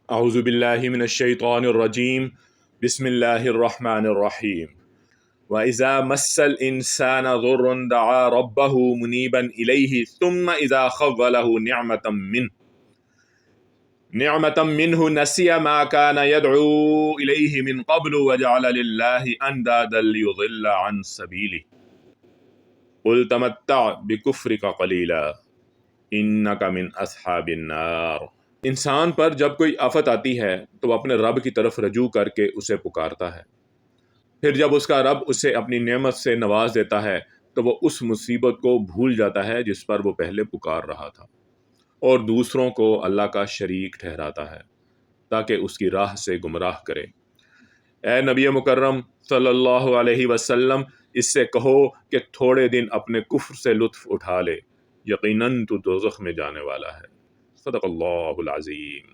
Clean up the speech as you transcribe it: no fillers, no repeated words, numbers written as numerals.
अऊज़ु बिल्लाहि मिनश्शैतानिर्रजीम बिस्मिल्लाहिर्रहमानिर्रहीम व इज़ा मस्सल इंसाना ज़ुर्रुन दआ रब्बहु मुनीबन इलैहि सुम्मा इज़ा खव्वलहु निअमतम मिन्हु नसिया मा कान यदअू इलैहि मिन क़ब्लु व जअल लिल्लाहि अंदादन लियुज़िल्ल अन सबीलिहि क़ुल तमत्तअ बिकुफ्रिका क़लीला इन्नका मिन अस्हाबिन नार। इंसान पर जब कोई आफत आती है तो वह अपने रब की तरफ रजू करके उसे पुकारता है। फिर जब उसका रब उसे अपनी नेमत से नवाज देता है तो वह उस मुसीबत को भूल जाता है जिस पर वो पहले पुकार रहा था और दूसरों को अल्लाह का शरीक ठहराता है ताकि उसकी राह से गुमराह करे। ए नबी मुकर्रम सल्लल्लाहु अलैहि वसल्लम, इससे कहो कि थोड़े दिन अपने कुफ्र से लुत्फ उठा ले, यकीनन तू दोज़ख में जाने वाला है। सदक़ल्लाहुल अज़ीम।